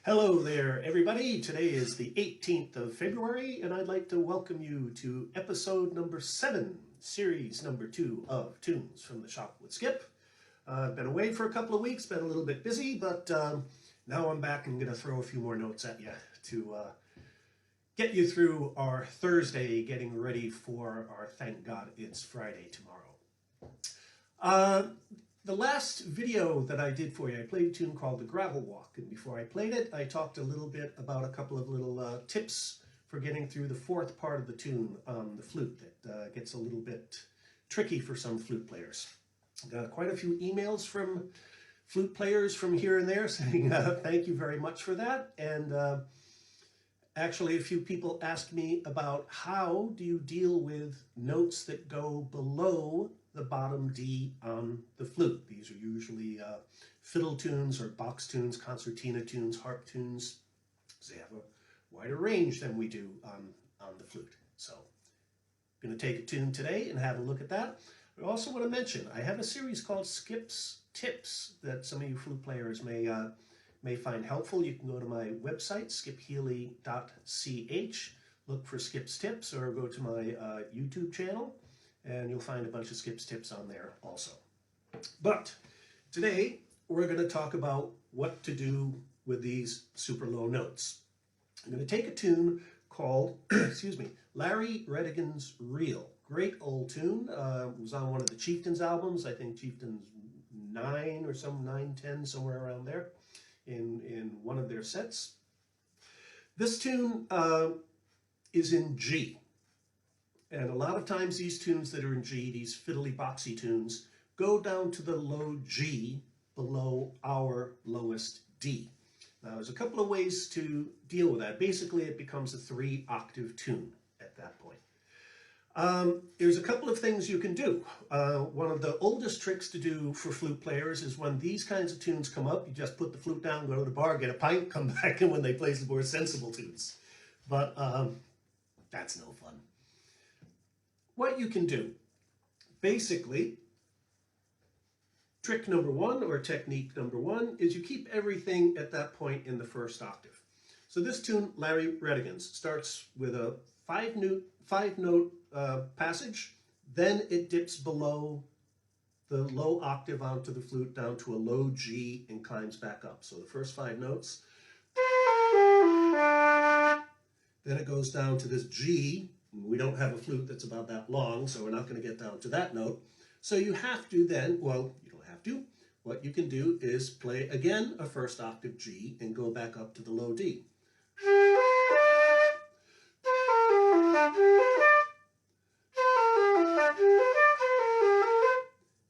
Hello there, everybody. Today is the 18th of February, and I'd like to welcome you to episode number 7, series number 2 of Tunes from the Shop with Skip. I've been away for a couple of weeks, been a little bit busy, but now I'm back and going to throw a few more notes at you to get you through our Thursday, getting ready for our Thank God It's Friday tomorrow. The last video that I did for you, I played a tune called the Gravelwalk, and before I played it, I talked a little bit about a couple of little tips for getting through the fourth part of the tune on the flute that gets a little bit tricky for some flute players. Got quite a few emails from flute players from here and there saying thank you very much for that, and actually a few people asked me about how do you deal with notes that go below the bottom D on the flute. These are usually fiddle tunes or box tunes, concertina tunes, harp tunes. So they have a wider range than we do on the flute. So I'm going to take a tune today and have a look at that. I also want to mention I have a series called Skip's Tips that some of you flute players may find helpful. You can go to my website, skiphealy.ch, look for Skip's Tips, or go to my YouTube channel, and you'll find a bunch of Skip's Tips on there also. But today, we're going to talk about what to do with these super low notes. I'm going to take a tune called, excuse me, Larry Redicans Reel. Great old tune. It was on one of the Chieftains albums, I think Chieftains 9 or some 9, 10, somewhere around there, in one of their sets. This tune is in G. And a lot of times these tunes that are in G, these fiddly boxy tunes, go down to the low G below our lowest D. Now there's a couple of ways to deal with that. Basically it becomes a 3-octave tune at that point. There's a couple of things you can do. One of the oldest tricks to do for flute players is when these kinds of tunes come up, you just put the flute down, go to the bar, get a pint, come back, and when they play some more sensible tunes. But that's no fun. What you can do, basically, trick number 1 or technique number 1 is you keep everything at that point in the first octave. So this tune, Larry Redicans, starts with a 5-note passage, then it dips below the low octave onto the flute down to a low G and climbs back up. So the first 5 notes. Then it goes down to this G. We don't have a flute that's about that long, so we're not going to get down to that note. So you have to then, well, you don't have to. What you can do is play again a first octave G and go back up to the low D.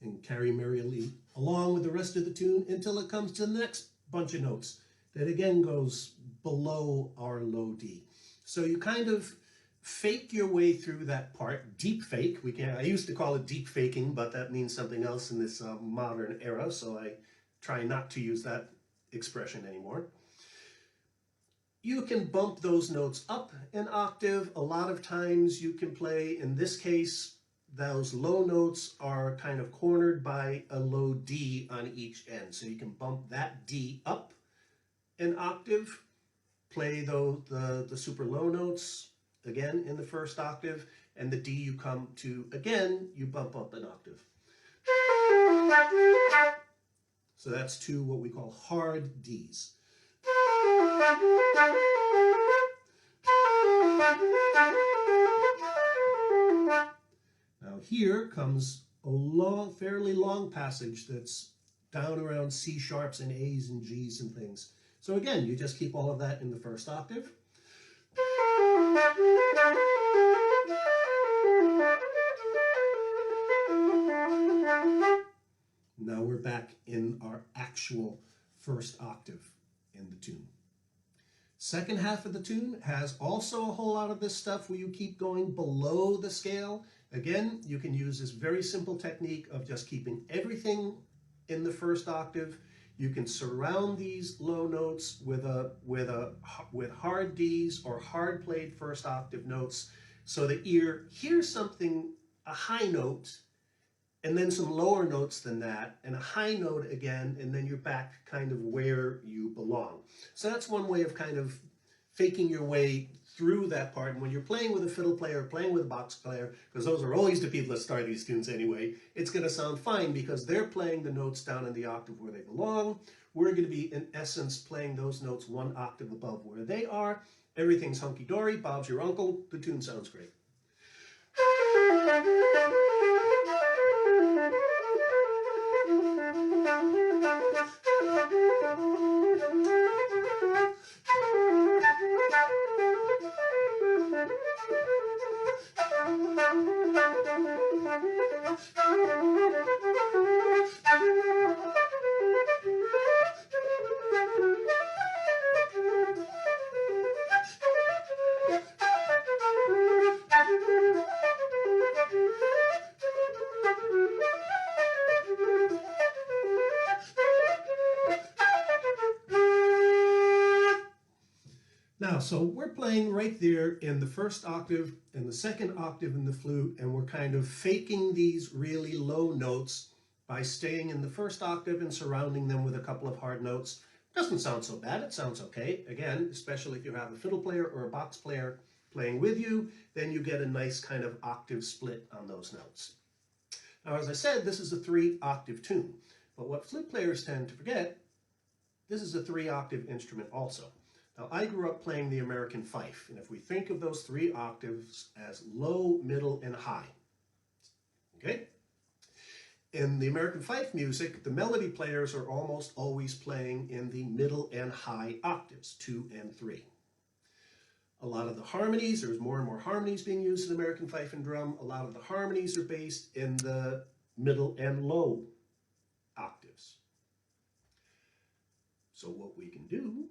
And carry merrily along with the rest of the tune until it comes to the next bunch of notes that again goes below our low D. So you kind of fake your way through that part, deep fake. I used to call it deep faking, but that means something else in this modern era, so I try not to use that expression anymore. You can bump those notes up an octave. A lot of times you can play, in this case, those low notes are kind of cornered by a low D on each end. So you can bump that D up an octave, play the super low notes again in the first octave, and the D you come to again, you bump up an octave. So that's 2 what we call hard Ds. Now here comes a fairly long passage that's down around C sharps and A's and G's and things. So again, you just keep all of that in the first octave. Now we're back in our actual first octave in the tune. Second half of the tune has also a whole lot of this stuff where you keep going below the scale. Again, you can use this very simple technique of just keeping everything in the first octave. You can surround these low notes with hard Ds or hard played first octave notes, so the ear hears something, a high note, and then some lower notes than that, and a high note again, and then you're back kind of where you belong. So that's one way of kind of faking your way through that part. And when you're playing with a fiddle player, playing with a box player, because those are always the people that start these tunes anyway, it's going to sound fine because they're playing the notes down in the octave where they belong. We're going to be, in essence, playing those notes one octave above where they are. Everything's hunky-dory. Bob's your uncle. The tune sounds great. Now, so we're playing right there in the first octave and the second octave in the flute, and we're kind of faking these really low notes by staying in the first octave and surrounding them with a couple of hard notes. Doesn't sound so bad, it sounds okay. Again, especially if you have a fiddle player or a box player playing with you, then you get a nice kind of octave split on those notes. Now, as I said, this is a 3-octave tune, but what flute players tend to forget, this is a 3-octave instrument also. Now, I grew up playing the American fife, and if we think of those 3 octaves as low, middle, and high, okay? In the American fife music, the melody players are almost always playing in the middle and high octaves, 2 and 3. A lot of the harmonies, there's more and more harmonies being used in American fife and drum. A lot of the harmonies are based in the middle and low octaves. So what we can do,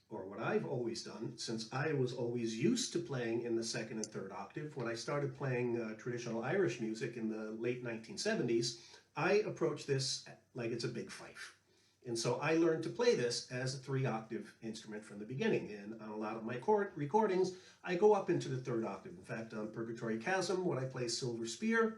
or what I've always done, since I was always used to playing in the 2nd and 3rd octave, when I started playing traditional Irish music in the late 1970s, I approached this like it's a big fife. And so I learned to play this as a 3-octave instrument from the beginning. And on a lot of my recordings, I go up into the 3rd octave. In fact, on Purgatory Chasm, when I play Silver Spear,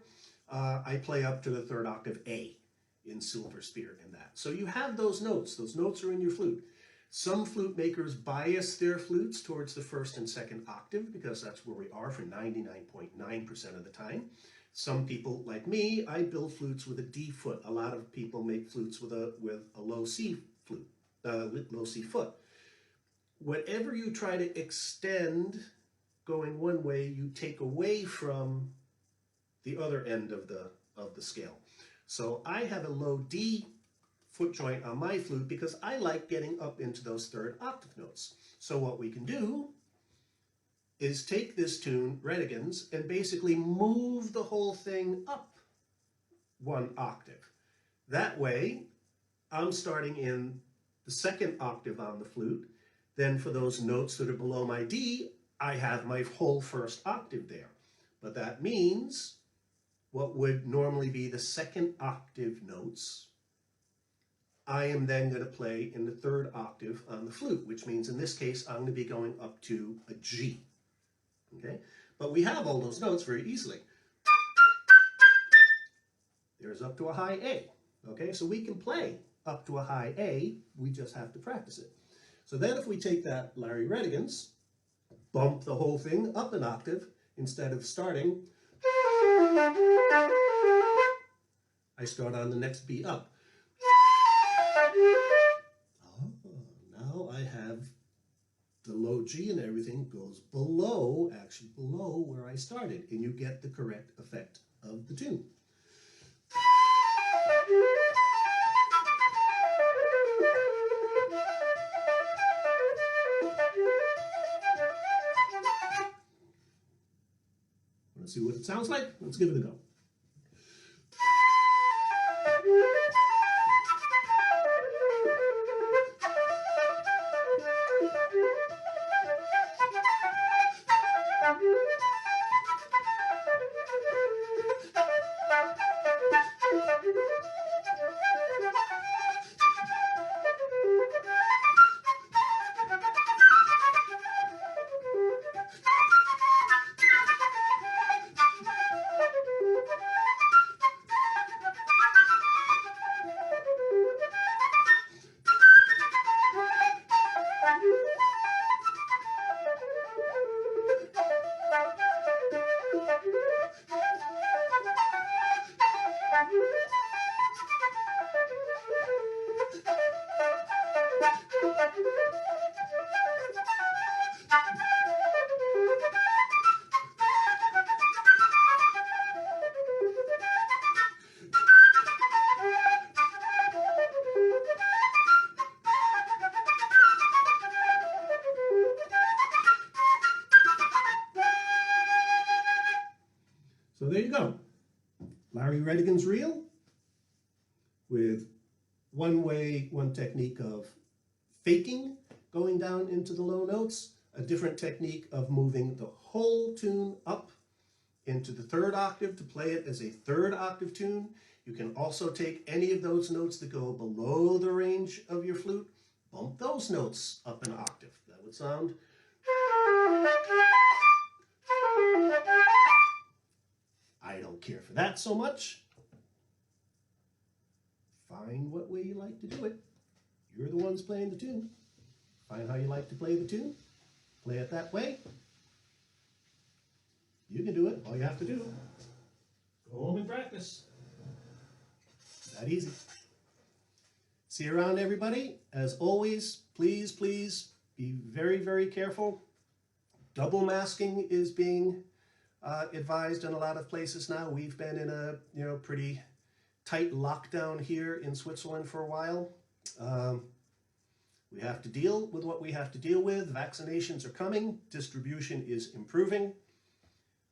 I play up to the 3rd octave A in Silver Spear in that. So you have those notes. Those notes are in your flute. Some flute makers bias their flutes towards the 1st and 2nd octave because that's where we are for 99.9% of the time. Some people, like me, I build flutes with a D foot. A lot of people make flutes with a low C flute, low C foot. Whatever you try to extend going one way, you take away from the other end of the scale. So I have a low D foot joint on my flute because I like getting up into those 3rd octave notes. So what we can do is take this tune, Redicans, and basically move the whole thing up 1 octave. That way, I'm starting in the 2nd octave on the flute. Then for those notes that are below my D, I have my whole 1st octave there. But that means what would normally be the 2nd octave notes, I am then going to play in the 3rd octave on the flute, which means in this case, I'm going to be going up to a G. Okay? But we have all those notes very easily. There's up to a high A. Okay? So we can play up to a high A, we just have to practice it. So then if we take that Larry Redicans, bump the whole thing up an octave, instead of starting, I start on the next beat up. Oh, now I have the low G and everything goes below, actually below where I started, and you get the correct effect of the tune. Want to see what it sounds like? Let's give it a go. So there you go. Larry Redicans Reel with one technique of faking going down into the low notes, a different technique of moving the whole tune up into the third octave to play it as a third octave tune. You can also take any of those notes that go below the range of your flute, bump those notes up an octave. That would sound... I don't care for that so much. Find what way you like to do it. You're the ones playing the tune. Find how you like to play the tune. Play it that way. You can do it. All you have to do, go home and practice. That easy. See you around, everybody. As always, please, please be very, very careful. Double masking is being advised in a lot of places now. We've been in a pretty tight lockdown here in Switzerland for a while. We have to deal with what we have to deal with. Vaccinations are coming. Distribution is improving.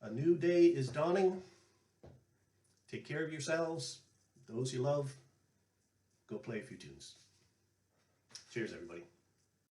A new day is dawning. Take care of yourselves, those you love. Go play a few tunes. Cheers, everybody.